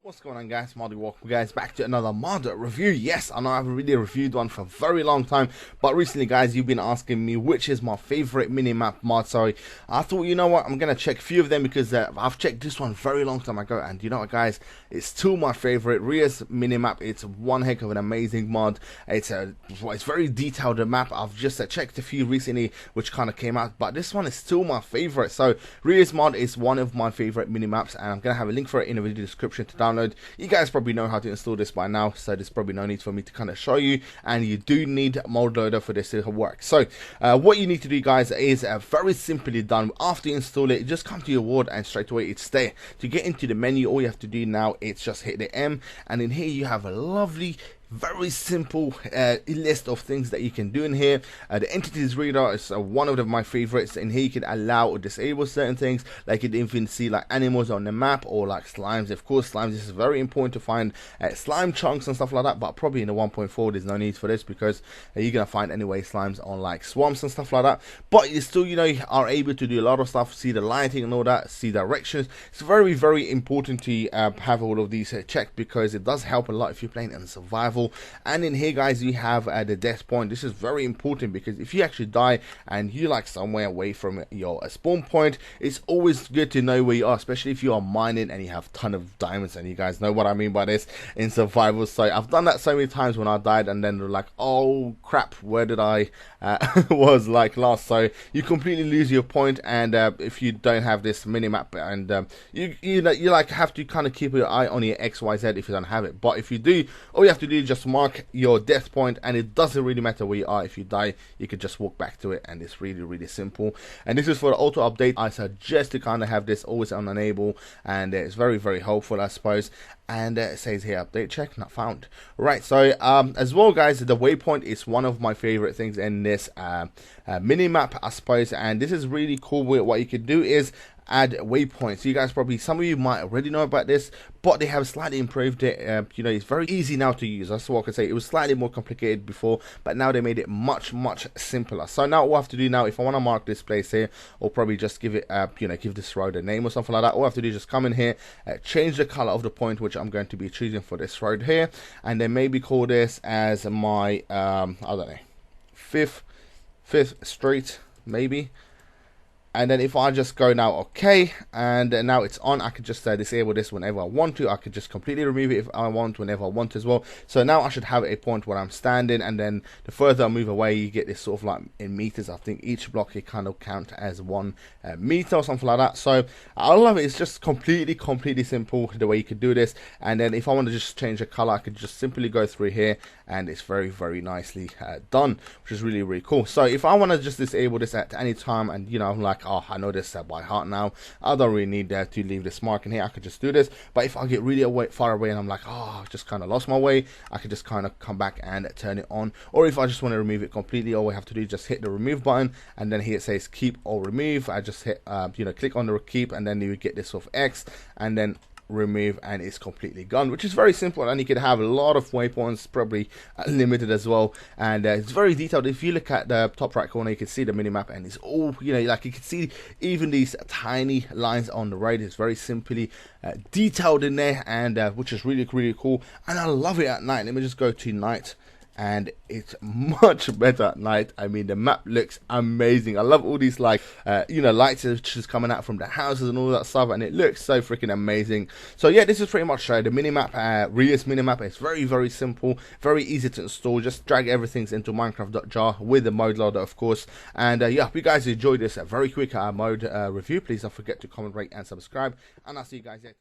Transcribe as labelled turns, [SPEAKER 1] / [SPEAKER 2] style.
[SPEAKER 1] What's going on, guys? Modloader, welcome guys back to another mod review. Yes, I know I haven't really reviewed one for a very long time, but recently guys you've been asking me which is my favorite minimap mod. So I thought, you know what, I'm gonna check a few of them because I've checked this one very long time ago, and you know what guys, it's two my favorite. Ria's minimap, it's one heck of an amazing mod. It's very detailed map. I've just checked a few recently which kind of came out, but this one is still my favorite. So Ria's mod is one of my favorite minimaps, and I'm gonna have a link for it in the video description to download. You guys probably know how to install this by now, so there's probably no need for me to kind of show you, and you do need Modloader for this to work. So what you need to do guys is very simply done. After you install it, just come to your ward and straight away it's there. To get into the menu, all you have to do now is just hit the M, and in here you have a lovely very simple list of things that you can do in here. The entities reader is one of my favorites. In here you can allow or disable certain things, like you can even see like animals on the map or like slimes. Of course slimes, this is very important to find slime chunks and stuff like that, but probably in the 1.4 there's no need for this because you're gonna find anyway slimes on like swamps and stuff like that. But you still, you know, are able to do a lot of stuff, see the lighting and all that, see directions. It's very important to have all of these checked because it does help a lot if you're playing in survival. And in here guys you have the death point. This is very important because if you actually die and you're like somewhere away from your spawn point, it's always good to know where you are, especially if you are mining and you have a ton of diamonds, and you guys know what I mean by this in survival. So I've done that so many times when I died, and then they're like, oh crap, where did I was like last. So you completely lose your point, and if you don't have this minimap, and you like have to kind of keep your eye on your XYZ if you don't have it. But if you do, all you have to do is just mark your death point, and it doesn't really matter where you are. If you die, you can just walk back to it, and it's really simple. And this is for the auto update. I suggest to kind of have this always on enable, and it's very helpful, I suppose. And it says here update check not found. Right, so as well guys, the waypoint is one of my favorite things in this minimap, I suppose. And this is really cool. What you can do is add waypoints. You guys probably, some of you might already know about this, but they have slightly improved it. You know, it's very easy now to use. That's what I can say. It was slightly more complicated before, but now they made it much simpler. So now what I have to do now, if I want to mark this place here, or probably just give it you know, give this road a name or something like that, all I have to do is just come in here, change the color of the point which I'm going to be choosing for this road here, and then maybe call this as my I don't know, fifth street maybe. And then if I just go now okay, and now it's on, I could just disable this whenever I want to. I could just completely remove it if I want, whenever I want as well. So now I should have a point where I'm standing, and then the further I move away, you get this sort of like in meters. I think each block you kind of count as 1 meter or something like that. So I love it. It's just completely simple the way you could do this. And then if I want to just change the color, I could just simply go through here, and it's very nicely done, which is really cool. So if I want to just disable this at any time, and you know, I'm like, oh, I know this by heart now, I don't really need to leave this mark in here, I could just do this. But if I get really far away and I'm like, oh, I've just kind of lost my way, I could just kind of come back and turn it on. Or if I just want to remove it completely, all I have to do is just hit the remove button, and then here it says keep or remove. I just hit you know, click on the keep, and then you get this sort of X, and then remove, and it's completely gone, which is very simple. And you can have a lot of waypoints, probably limited as well, and it's very detailed. If you look at the top right corner, you can see the minimap, and it's all, you know, like you can see even these tiny lines on the right. It's very simply detailed in there, and which is really cool, and I love it at night. Let me just go to night, and it's much better at night. I mean, the map looks amazing. I love all these like you know, lights just coming out from the houses and all that stuff, and it looks so freaking amazing. So yeah, this is pretty much the minimap, Ria's minimap. It's very simple, very easy to install. Just drag everything into minecraft.jar with the Modloader, of course. And yeah, hope you guys enjoyed this very quick mode review. Please don't forget to comment, rate and subscribe, and I'll see you guys later.